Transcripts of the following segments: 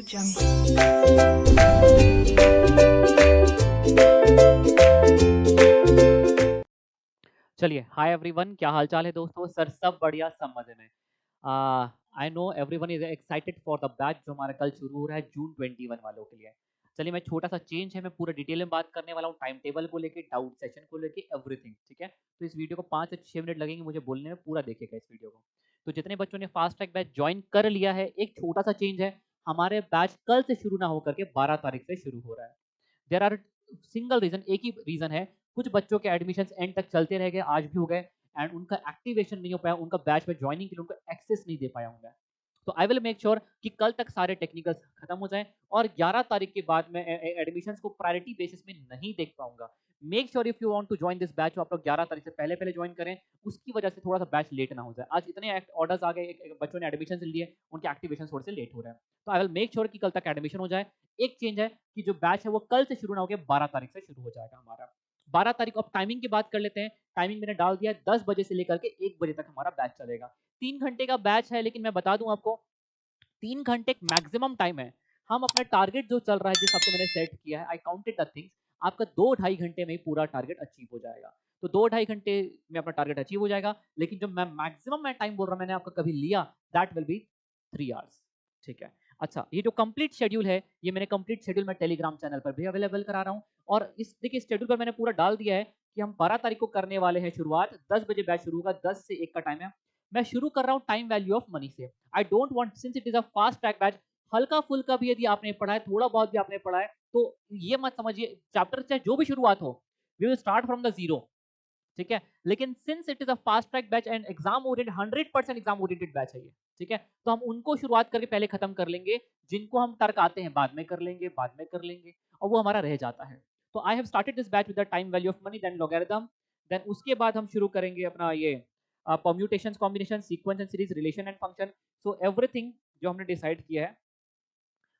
jungle. चलिए, hi everyone, क्या हाल-चाल है दोस्तों? सर सब बढ़िया, सब मज़े में। I know everyone is excited for the batch जो हमारा कल शुरू हो रहा है जून 21 वालों के लिए। चलिए, मैं छोटा-सा चेंज है, मैं पूरा डिटेल में बात करने वाला हूँ, टाइम टेबल को लेके, डाउट सेशन को लेके, एवरीथिंग, ठीक है? तो इस वीडियो को 5 से 6 मिनट लगेंगे मुझे बोलने में, पूरा देखिएगा इस वीडियो को। तो जितने बच्चों ने फास्ट ट्रैक बैच जॉइन कर लिया है, एक छोटा-सा चेंज है, हमारे बैच कल से शुरू ना होकर के 12 तारीख से शुरू हो रहा है। देयर आर सिंगल रीज़न, एक ही रीज़न है, कुछ बच्चों के एडमिशन्स एंड तक चलते रह गए, आज भी हो गए एंड उनका एक्टिवेशन नहीं हो पाया, उनका बैच में जॉइनिंग के लिए उनको एक्सेस नहीं दे पाया हूँ मैं। तो आई विल मेक श्योर कि कल तक सारे टेक्निकल्स खत्म हो जाएँ और 11 तारीख के बाद मैं एडमिशन्स को प्रायोरिटी बेसिस में नहीं देख पाऊँगा। Make sure if you want to join this batch, आप लोग 11 तारीख से पहले-पहले जॉइन करें, उसकी वजह से थोड़ा-सा बैच लेट ना हो जाए। आज इतने ऑर्डर्स आ गए, एक बच्चों ने एडमिशन्स लिए, उनके एक्टिवेशन थोड़े से लेट हो रहे हैं। तो आई विल मेक श्योर कि कल तक एडमिशन हो जाए। एक चेंज है कि जो बैच है वो कल से शुरू ना होके 12 तारीख से शुरू हो जाएगा हमारा। 12 तारीख को अब टाइमिंग की बात कर लेते हैं। टाइमिंग मैंने डाल दिया है 10 बजे से लेकर के 1 बजे तक हमारा बैच चलेगा। 3 घंटे का बैच है, लेकिन मैं बता दूँ आपको 3 घंटे एक मैक्सिमम टाइम है। हम अपना टारगेट जो चल रहा है, जिस हिसाब से मैंने सेट किया है, आई काउंटेड द थिंग्स, आपका 2 ढाई घंटे में ही पूरा टारगेट अचीव हो जाएगा। तो 2 ढाई घंटे में अपना टारगेट अचीव हो जाएगा, लेकिन जो मैं मैक्सिमम मैं टाइम बोल रहा हूँ मैंने आपको कभी लिया, दैट विल बी 3 आवर्स, ठीक है। अच्छा, ये जो कंप्लीट शेड्यूल है, ये मैंने कंप्लीट शेड्यूल मैं टेलीग्राम चैनल पर भी अवेलेबल करा रहा हूँ और इस देखिए शेड्यूल पर मैंने पूरा डाल दिया है कि हम 12 तारीख को करने वाले हैं शुरुआत, 10 बजे बैच शुरू होगा, 10 से 1 का टाइम है। मैं शुरू कर रहा हूँ टाइम वैल्यू ऑफ मनी से। I don't want, since it is a fast track batch, हल्का-फुल्का भी यदि आपने पढ़ा है, थोड़ा बहुत भी आपने पढ़ा है, तो ये मत समझिए चैप्टर चाहे जो भी शुरुआत हो, we will start from the zero, ठीक है? लेकिन since it is a fast track batch and exam oriented, 100% exam oriented batch है ये, ठीक है? तो हम उनको शुरुआत करके पहले खत्म कर लेंगे, जिनको हम टरकाते हैं बाद में कर लेंगे, बाद में कर लेंगे और वो हमारा रह जाता है। तो I have started this batch with the time value of money, then logarithm, then उसके बाद हम शुरू करेंगे अपना ये permutations, combination, sequence and series, relation and function. So everything जो हमने डिसाइड किया है,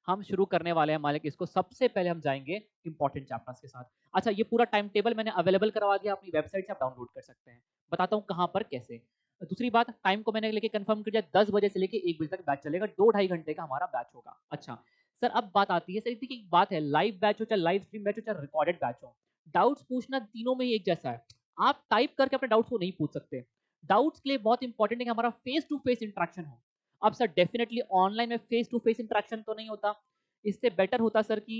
हम शुरू करने वाले हैं मालिक इसको। सबसे पहले हम जाएँगे इम्पोर्टेंट चैप्टर्स के साथ। अच्छा, ये पूरा टाइम टेबल मैंने अवेलेबल करवा दिया, अपनी वेबसाइट से आप डाउनलोड कर सकते हैं। बताता हूँ कहाँ पर, कैसे। दूसरी बात, टाइम को मैंने लेके कन्फर्म कर दिया, 10 बजे से लेके 1 बजे तक बैच चलेगा, 2 ढाई घंटे का हमारा बैच होगा। अच्छा, सर अब बात आती है, सर देखिए एक बात है, लाइव बैच हो, चाहे लाइव स्ट्रीम बैच हो, चाहे रिकॉर्डेड बैच हो, डाउट्स पूछना तीनों में ही एक जैसा है। आप टाइप करके अपने डाउट्स को नहीं पूछ सकते। डाउट्स के लिए बहुत इंपॉर्टेंट है कि हमारा फेस टू फेस इंटरेक्शन हो। अब सर डेफिनिटली ऑनलाइन में फेस टू फेस इंटरेक्शन तो नहीं होता, इससे बेटर होता सर कि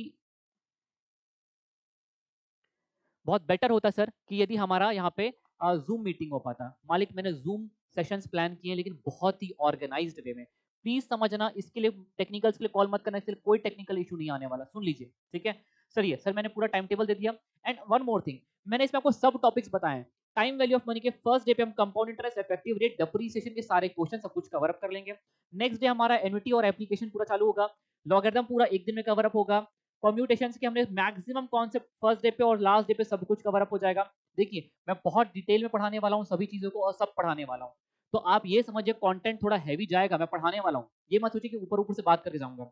बहुत बेटर होता सर कि यदि हमारा यहाँ पे ज़ूम मीटिंग हो पाता। मालिक मैंने ज़ूम सेशंस प्लान किए हैं, लेकिन बहुत ही ऑर्गेनाइज़्ड वे में। प्लीज़ समझना, इसके लिए टेक्निकल्स के लिए कॉल मत करना, इसके लिए कोई टेक्निकल इश्यू नहीं आने वाला। सुन लीजिए, ठीक है? सर मैंने पूरा टाइम टेबल दे दिया एंड वन मोर थिंग, मैंने इसमें आपको सब टॉपिक्स बताए हैं। टाइम वैल्यू ऑफ मनी के फर्स्ट डे पे हम compound interest, effective rate, depreciation के सारे क्वेश्चन सब कुछ कवर अप कर लेंगे। नेक्स्ट डे हमारा एन्युटी और एप्लीकेशन पूरा चालू होगा। लॉगरिथम पूरा 1 दिन में कवर अप होगा। परम्यूटेशंस के हमने मैक्सिमम कॉन्सेप्ट फर्स्ट डे पे और लास्ट डे पे सब कुछ कवर अप हो जाएगा। देखिए, मैं बहुत डिटेल में पढ़ाने वाला हूँ सभी चीज़ों को और सब पढ़ाने वाला हूँ। तो आप ये समझिए कंटेंट थोड़ा हेवी जाएगा, मैं पढ़ाने वाला हूँ। ये मत सोचिए कि ऊपर-ऊपर से बात करके जाऊँगा।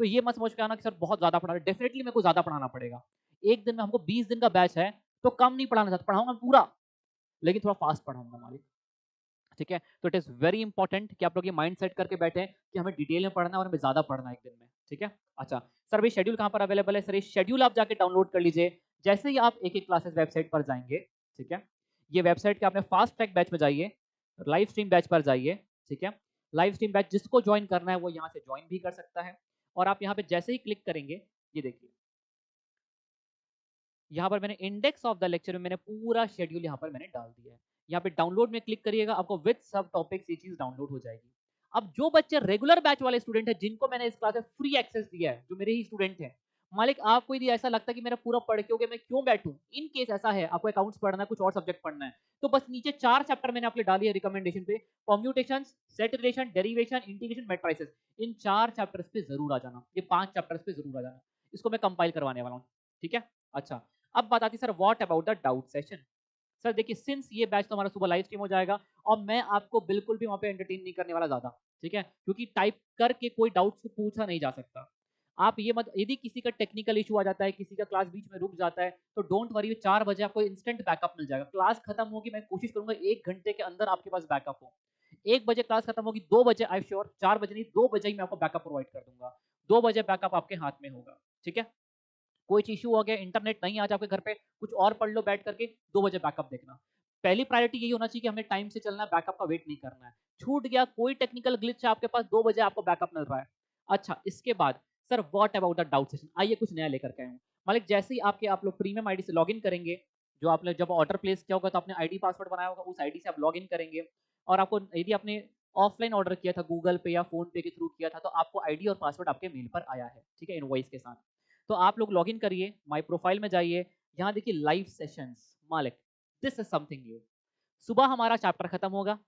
तो ये मत समझ के आना कि सर बहुत ज़्यादा पढ़ा रहे हैं, डेफिनिटली मेरे को ज़्यादा पढ़ाना पड़ेगा। 1 दिन में हमको 20 दिन का बैच है, तो कम नहीं पढ़ाना चाहता, पढ़ाऊँगा पूरा, लेकिन थोड़ा फास्ट पढ़ाऊँगा मालिक। ठीक है? तो इट इज़ वेरी इंपॉर्टेंट कि आप लोग ये माइंड सेट करके बैठे हैं कि हमें डिटेल में पढ़ना है और हमें ज़्यादा पढ़ना है 1 दिन में, ठीक है? अच्छा, सर अभी शेड्यूल कहाँ पर अवेलेबल है? सर ये शेड्यूल आप जाके डाउनलोड कर लीजिए। जैसे ही आप एक-एक क्लासेस वेबसाइट पर जाएँगे, ठीक है? ये वेबसाइट के आपने फास्ट ट्रैक बैच में जाइए, लाइव स्ट्रीम बैच पर जाइए, ठीक है? लाइव स्ट्रीम बैच जिसको जॉइन करना है वो यहाँ से जॉइन भी कर सकता है और आप यहाँ पे जैसे ही क्लिक करेंगे, ये देखिए, यहाँ पर मैंने इंडेक्स ऑफ द लेक्चर में मैंने पूरा शेड्यूल यहाँ पर मैंने डाल दिया है। यहाँ पे डाउनलोड में क्लिक करिएगा, आपको विद सब टॉपिक्स ये चीज़ डाउनलोड हो जाएगी। अब जो बच्चे रेगुलर बैच वाले स्टूडेंट हैं, जिनको मैंने इस क्लास में फ्री एक्सेस दिया है, जो मेरे ही स्टूडेंट हैं, मालिक आपको यदि ऐसा लगता है कि मेरा पूरा पढ़ के हो गया, मैं क्यों बैठूँ? इन केस ऐसा है, आपको अकाउंट्स पढ़ना है, कुछ और सब्जेक्ट पढ़ना है, तो बस नीचे 4 चैप्टर मैंने आपके डाली है रिकमेंडेशन पे, permutations, set relation, derivation, integration, matrices. इन 4 चैप्टर्स पे ज़रूर आ जाना, ये 5 चैप्टर्स पे ज़रूर आ जाना। इसको मैं कंपाइल करवाने वाला हूँ, ठीक है? अच्छा, अब बात आती है sir what about the doubt session. Sir देखिए, सिंस ये बैच तो हमारा सुबह लाइव स्ट्रीम हो जाएगा और मैं आपको बिल्कुल भी वहाँ पे एंटरटेन नहीं करने वाला ज़्यादा, ठीक है? क्योंकि टाइप करके कोई डाउट्स को पूछा नहीं जा सकता। आप ये मत, यदि किसी का टेक्निकल इश्यू आ जाता है, किसी का क्लास बीच में रुक जाता है, तो डोंट वरी, 4 बजे आपको इंस्टेंट बैकअप मिल जाएगा। क्लास खत्म होगी, मैं कोशिश करूँगा 1 घंटे के अंदर आपके पास बैकअप हो। 1 बजे क्लास खत्म होगी, 2 बजे आई एम श्योर, 4 बजे नहीं, 2 बजे ही मैं आपको बैकअप प्रोवाइड कर दूँगा। 2 बजे बैकअप आपके हाथ में होगा, ठीक है? कोई इश्यू हो गया, इंटरनेट नहीं आज आपके घर पे, कुछ और पढ़ लो बैठ करके, 2 बजे बैकअप देखना। पहली प्रायोरिटी यही होना चाहिए कि हमें टाइम से चलना है, बैकअप का वेट नहीं करना है। छूट गया, कोई टेक्निकल ग्लिच है आपके पास, 2 बजे आपको बैकअप मिल रहा है। अच्छा, इसके बाद sir what about the doubt session? आइए कुछ नया लेकर के आया हूँ। मालिक जैसे ही आप लोग प्रीमियम आईडी से लॉगिन करेंगे, जो आपने जब ऑर्डर प्लेस किया होगा तो आपने आईडी पासवर्ड बनाया होगा, उस आईडी से आप लॉगिन करेंगे और आपको यदि आपने ऑफलाइन ऑर्डर किया था गूगल पे या फ़ोन पे के थ्रू किया था, तो आपको आईडी और पासवर्ड आपके मेल पर आया है, ठीक है? इनवॉइस के साथ। तो आप लोग लॉगिन करिए, माय प्रोफाइल में जाइए, यहाँ देखिए लाइव सेशंस, मालिक दिस इज समथिंग न्यू। सुबह हमारा चैप्टर खत्म होगा,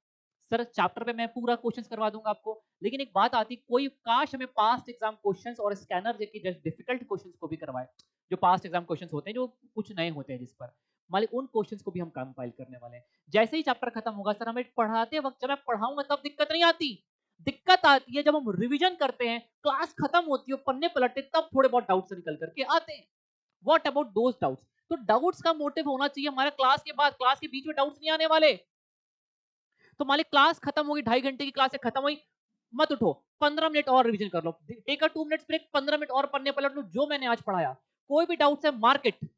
सर चैप्टर पे मैं पूरा क्वेश्चंस करवा दूंगा आपको, लेकिन एक बात आती, कोई काश हमें पास्ट एग्जाम क्वेश्चंस और स्कैनर जैसे डिफिकल्ट क्वेश्चंस को भी करवाए, जो पास्ट एग्जाम क्वेश्चंस होते हैं, जो कुछ नए होते हैं जिस पर मालिक उन क्वेश्चंस को भी हम कंपाइल करने वाले हैं। जैसे ही चैप्टर खत्म होगा सर, हमें पढ़ाते वक्त जब मैं पढ़ाऊंगा तब दिक्कत नहीं आती, दिक्कत आती है जब हम रिवीजन करते हैं, क्लास खत्म होती है, पन्ने पलटते तब थोड़े बहुत डाउट्स निकल करके आते हैं। What about those doubts? तो डाउट्स का मोटिव होना चाहिए हमारे क्लास के बाद, क्लास के बीच में डाउट्स नहीं आने वाले। तो मालिक क्लास खत्म होगी, 2.5 घंटे की क्लास खत्म हुई, मत उठो, 15 मिनट और रिवीजन कर लो, take a 2 minutes break, 15 minute और पढ़ने पलट लो, जो मैंने आज पढ़ाया, कोई भी डाउट्स है मार्केट।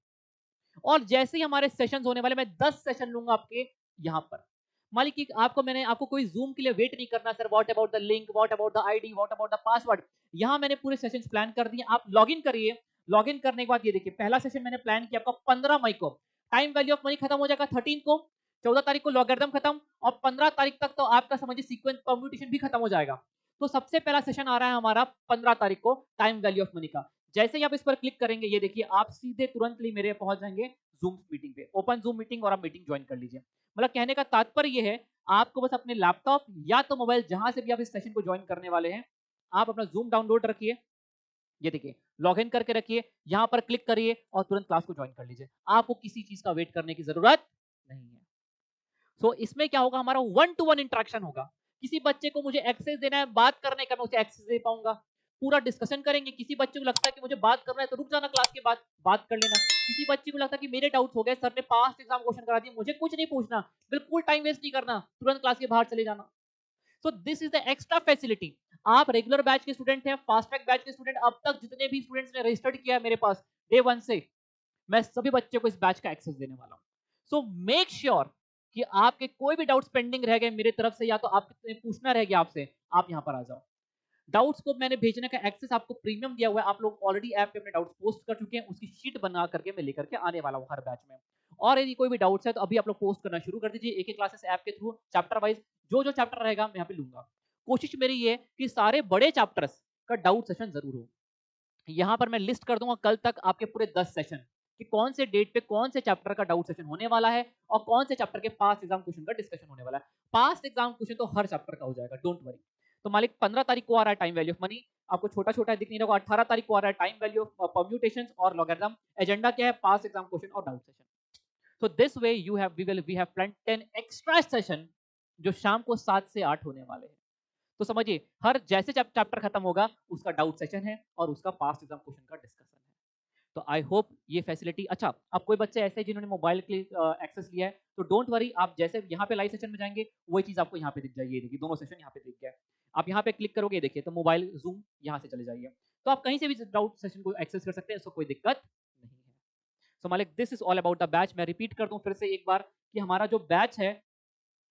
और जैसे ही हमारे सेशंस होने वाले, मैं 10 सेशन लूंगा आपके यहाँ पर। मालिक की आपको कोई जूम के लिए वेट नहीं करना sir, what about the link, what about the ID, what about the password. यहाँ मैंने पूरे सेशंस प्लान कर दिए, आप लॉगिन करिए। लॉगिन करने के बाद ये देखिए, पहला सेशन मैंने प्लान किया आपका 15 मई को, टाइम वैल्यू ऑफ मनी खत्म हो जाएगा 13 को, 14 तारीख को लॉगरिथम खत्म, और 15 तारीख तक तो आपका समझिए सीक्वेंस परम्यूटेशन भी खत्म हो जाएगा। तो सबसे पहला सेशन आ रहा है हमारा 15 तारीख को, टाइम वैल्यू ऑफ मनी का। जैसे ही आप इस पर क्लिक करेंगे, ये देखिए आप सीधे तुरंत ही मेरे पहुंच जाएंगे जूम मीटिंग पे, ओपन जूम मीटिंग, और आप मीटिंग ज्वाइन कर लीजिए। मतलब कहने का तात्पर्य ये है, आपको बस अपने लैपटॉप या तो मोबाइल, जहां से भी आप इस सेशन को ज्वाइन करने वाले हैं, आप अपना जूम डाउनलोड रखिए, ये देखिए लॉगिन करके रखिए, यहां पर क्लिक करिए और तुरंत क्लास को ज्वाइन कर लीजिए। आपको किसी चीज का वेट करने की जरूरत नहीं है। सो इसमें क्या होगा, हमारा 1-to-1 इंटरेक्शन होगा। किसी बच्चे को मुझे एक्सेस देना है बात करने का, मैं उसे एक्सेस दे पाऊंगा, पूरा डिस्कशन करेंगे। किसी बच्चे को लगता है कि मुझे बात करना है तो रुक जाना, क्लास के बाद बात कर लेना। किसी बच्चे को लगता है कि मेरे डाउट्स हो गए, सर ने पास्ट एग्जाम क्वेश्चन करा दिए, मुझे कुछ नहीं पूछना, बिल्कुल टाइम वेस्ट नहीं करना, तुरंत क्लास के बाहर चले जाना। सो this is the extra facility. आप रेगुलर बैच के स्टूडेंट हैं, फास्ट ट्रैक बैच के स्टूडेंट, अब तक जितने भी स्टूडेंट्स ने रजिस्टर्ड किया है मेरे पास डे 1 से, मैं सभी बच्चे को इस बैच का एक्सेस देने वाला हूं। सो मेक श्योर कि आपके कोई भी डाउट्स पेंडिंग रह गए मेरे तरफ से, या तो आपने पूछना रह गया आपसे, आप यहां पर आ जाओ। डाउट्स को मैंने भेजने का एक्सेस आपको प्रीमियम दिया हुआ है, आप लोग ऑलरेडी ऐप पे अपने डाउट्स पोस्ट कर चुके हैं, उसकी शीट बना करके मैं लेकर के आने वाला हूं हर बैच में। और यदि कोई भी डाउट्स है तो अभी आप लोग पोस्ट करना शुरू कर दीजिए, एक एक क्लासेस ऐप के थ्रू चैप्टर वाइज, जो जो चैप्टर रहेगा मैं यहाँ पे लूंगा। कोशिश मेरी ये कि सारे बड़े चैप्टर्स का डाउट सेशन जरूर हो। यहाँ पर मैं लिस्ट कर दूंगा कल तक आपके पूरे 10 सेशन, कि कौन से डेट पे कौन से चैप्टर का डाउट सेशन होने वाला है, और कौन से चैप्टर के पास्ट एग्जाम क्वेश्चन का डिस्कशन होने वाला है। पास्ट एग्जाम क्वेश्चन तो हर चैप्टर का हो जाएगा, डोंट वरी। तो मालिक 15 तारीख को आ रहा है टाइम वैल्यू ऑफ मनी, आपको छोटा छोटा दिख नहीं रहा, 18 तारीख को आ रहा है टाइम वैल्यू ऑफ परम्यूटेशन और लॉगरिथम। एजेंडा क्या है, पास्ट एग्जाम क्वेश्चन और doubt session. So this way we have planned 10 extra session जो शाम को 7 से 8 होने वाले हैं। तो समझिए, हर जैसे चैप्टर खत्म होगा उसका डाउट सेशन है और उसका पास्ट एग्जाम क्वेश्चन का डिस्कशन है। तो आई होप ये फैसिलिटी, अच्छा अब कोई बच्चे ऐसे जिन्होंने मोबाइल के एक्सेस लिया है, तो डोंट वरी, आप जैसे यहाँ पे लाइव सेशन में जाएंगे वही चीज आपको यहाँ पे दिख जाएगी, देखिए दोनों सेशन यहाँ पे दिख गया। आप यहाँ पे क्लिक करोगे, देखिए तो मोबाइल जूम यहाँ से चले जाइए, तो आप कहीं से भी डाउट सेशन को एक्सेस कर सकते हैं, इसको कोई दिक्कत नहीं है। सो मालिक this is all about the batch. मैं रिपीट कर दूं फिर से एक बार कि हमारा जो बैच है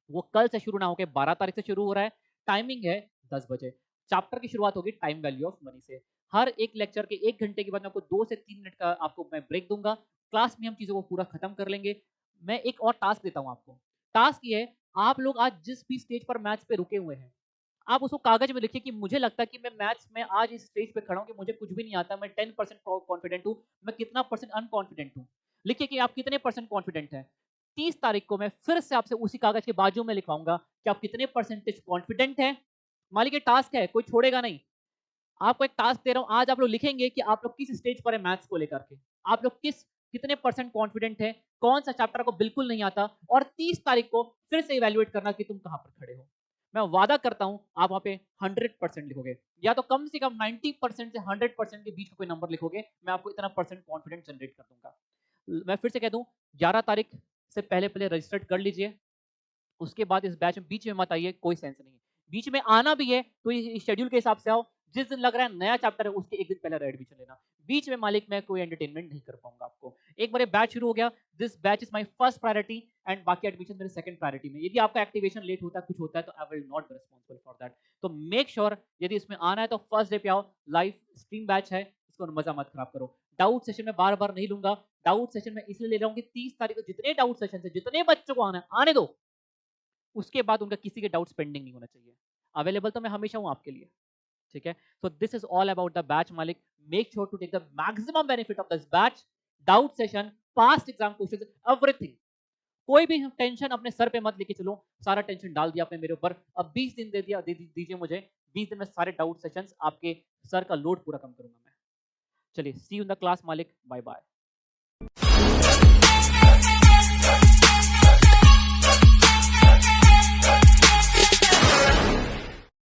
वो कल से शुरू ना होकर 12 तारीख से शुरू हो रहा है। टाइमिंग है 10 बजे। चैप्टर की शुरुआत होगी टाइम वैल्यू ऑफ मनी से। हर एक लेक्चर के 1 घंटे के बाद मैं आपको 2 से 3 मिनट का आपको मैं ब्रेक दूंगा। क्लास में हम चीज़ों को पूरा खत्म कर लेंगे। मैं एक और टास्क देता हूँ आपको। टास्क ये है, आप लोग आज जिस भी स्टेज पर मैथ्स पे रुके हुए हैं, आप उसको कागज में लिखिए कि मुझे लगता है कि मैं मैथ्स में आज इस स्टेज पे खड़ा हूँ कि मुझे कुछ भी नहीं आता, मैं 10% कॉन्फिडेंट हूँ, मैं कितना परसेंट अनकॉन्फिडेंट हूँ। लिखिए कि आप कितने परसेंट कॉन्फिडेंट हैं। 30 तारीख को मैं फिर से आपसे उसी कागज के बाजू में लिखवाऊंगा कि आप कितने परसेंटेज कॉन्फिडेंट हैं। मालिक ये टास्क है, कोई छोड़ेगा नहीं। आपको एक टास्क दे रहा हूं, आज आप लोग लिखेंगे कि आप लोग किस स्टेज पर है मैथ्स को लेकर के, आप लोग कितने परसेंट कॉन्फिडेंट है, कौन सा चैप्टर को बिल्कुल नहीं आता, और 30 तारीख को फिर से इवेल्युएट करना कि तुम कहां पर खड़े हो। मैं वादा करता हूं आप वहां पे 100% लिखोगे, या तो कम से कम 90% से 100% के बीच का कोई नंबर लिखोगे, मैं आपको इतना परसेंट कॉन्फिडेंस जनरेट कर दूंगा। मैं फिर से कह दूं, 11 तारीख से पहले पहले रजिस्टर्ड कर लीजिए। उसके बाद इस बैच में बीच में मत आइए, कोई सेंस नहीं है। बीच में आना भी है तो इस शेड्यूल के हिसाब से आओ। जिस दिन लग रहा है नया चैप्टर है उसके एक दिन पहले एडमिशन लेना। बीच में मालिक मैं कोई एंटरटेनमेंट नहीं कर पाऊंगा आपको। एक बार बैच शुरू हो गया, this batch is my first priority and बाकी एडमिशन मेरे सेकंड प्रायोरिटी में। यदि आपका एक्टिवेशन लेट होता है, कुछ होता है, तो I will not be responsible for that. तो मेक श्योर यदि इसमें आना है तो फर्स्ट डे पे आओ। लाइव स्ट्रीम बैच है, इसको मजा मत खराब करो। डाउट सेशन में बार बार नहीं लूंगा। डाउट सेशन में इसलिए ले रहा हूँ कि 30 तारीख को जितने डाउट सेशन है, जितने बच्चों को आना है आने दो, उसके बाद उनका किसी के डाउट्स पेंडिंग नहीं होना चाहिए। अवेलेबल तो मैं हमेशा हूं आपके लिए, ठीक है। So this is all about the batch मालिक। Make sure to take the maximum benefit of this batch. Doubt session, past exam questions, everything. कोई भी टेंशन अपने सर पे मत लेके चलो। सारा टेंशन डाल दिया आपने मेरे ऊपर। अब 20 दिन दे दिया, दीजिए मुझे। 20 दिन में सारे डाउट सेशंस आपके सर का लोड पूरा कम करूंगा मैं। चलिए, सी यू इन द क्लास मालिक, बाय बाय।